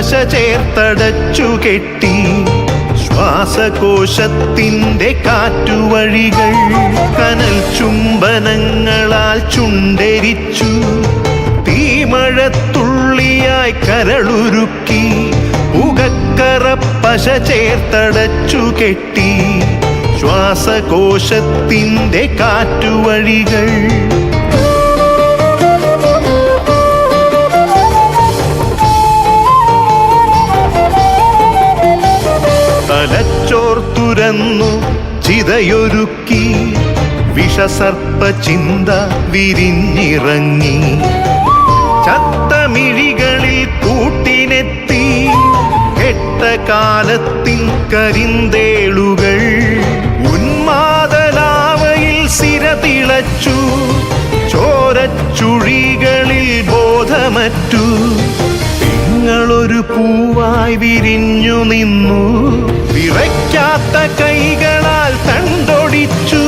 പശ ചേർത്തടച്ചു കെട്ടി ശ്വാസകോശത്തിൻ്റെ കാറ്റുവഴികൾ കനൽ ചുംബനങ്ങളാൽ ചുണ്ടെരിച്ചു തീമഴത്തുള്ളിയായി കരളുരുക്കി പുകക്കറ പശ ചേർത്തടച്ചു കെട്ടി ശ്വാസകോശത്തിൻ്റെ കാറ്റുവഴികൾ തലച്ചോർത്തുരന്നു ചിതയൊരുക്കി വിഷസർപ്പ ചിന്ത വിരിഞ്ഞിറങ്ങി ചത്തമിഴികളിൽ കൂട്ടിനെത്തി കെട്ട കാലത്തിൻ കരിന്തേളുകൾ ഉന്മാദലാവയിൽ സിരതിളച്ചു ചോരച്ചുഴികളിൽ ബോധമറ്റു നിങ്ങളൊരു പൂവായി വിരിഞ്ഞു നിന്നു വിറയ്ക്കാത്ത കൈകളാൽ തണ്ടൊടിച്ചു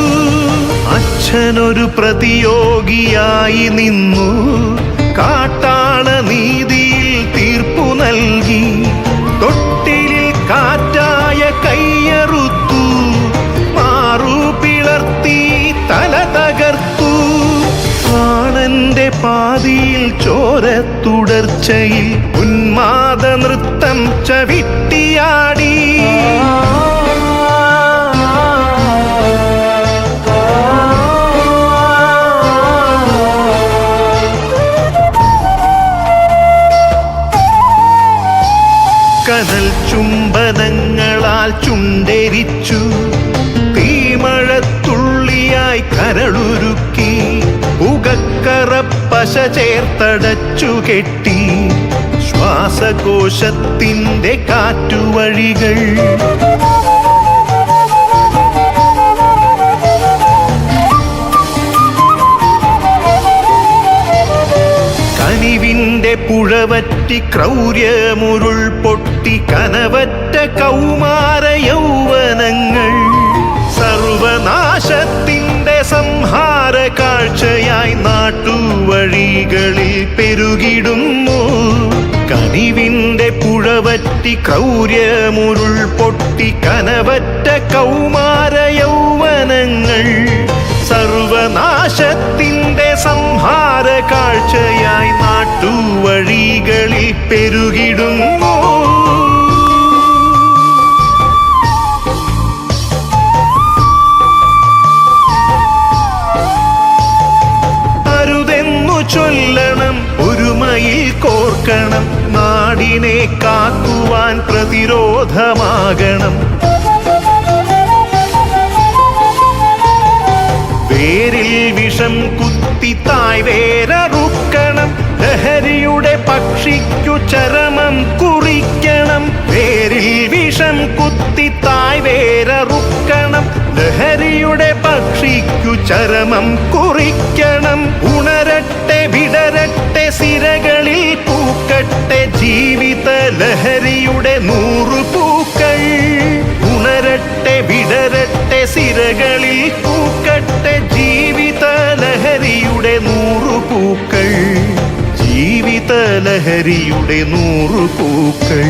അച്ഛനൊരു പ്രതിയോഗിയായി നിന്നു കാട്ടാള നീതിയിൽ തീർപ്പു നൽകി തൊട്ടിലിൽ കാറ്റായ കയ്യറുത്തു മാറു പിളർത്തി തല തകർത്തു പ്രാണന്റെ പാതിയിൽ ചോരത്തുടർച്ചയിൽ ഉന്മാദ നൃത്തം ചവിട്ടിയാടി കനൽ ചുംബനങ്ങളാൽ ചുണ്ടെരിച്ചു തീമഴത്തുള്ളിയായി കരളുരുക്കി പുകക്കറ പശ ചേർത്തടച്ചു കെട്ടി ശ്വാസകോശത്തിൻ്റെ കാറ്റുവഴികൾ കനിവിൻ്റെ പുഴവറ്റി ക്രൗര്യമുരുൾ പൊട്ടി കനവറ്റ കൗമാര യൗവനങ്ങൾ സർവനാശത്തിൻ്റെ സംഹാര കാഴ്ചയായി നാട്ടുവഴികളിൽ പെരുകിടുന്നു കനിവിൻ്റെ പുഴവറ്റി ക്രൗര്യമുരുൾ പൊട്ടി കനവറ്റ കൗമാര യൗവനങ്ങൾ സർവനാശത്തിൻ്റെ സംഹാര കാഴ്ചയായി നാട്ടുവഴികളിൽ പെരുകിടുന്നു അരുതെന്നു ചൊല്ലണം ഒരുമയിൽ കോർക്കണം നാടിനെ കാക്കുവാൻ പ്രതിരോധമാകണം വേരിൽ വിഷം കുത്തി തായ് വേരറുക്കണം ലഹരിയുടെ പക്ഷിക്കു ചരമം കുറിക്കണം വേരിൽ വിഷം കുത്തി തായ് വേരറുക്കണം ലഹരിയുടെ പക്ഷിക്കു ചരമം കുറിക്കണം ഉണരട്ടെ വിടരട്ടെ സിരകളിൽ പൂക്കട്ടെ ജീവിത ലഹരിയുടെ 100 പൂക്കൾ ഉണരട്ടെ വിടരട്ടെ സിരകളിൽ പൂക്കട്ടെ ജീവിത ലഹരിയുടെ 100 പൂക്കൾ ജീവിത ലഹരിയുടെ 100 പൂക്കൾ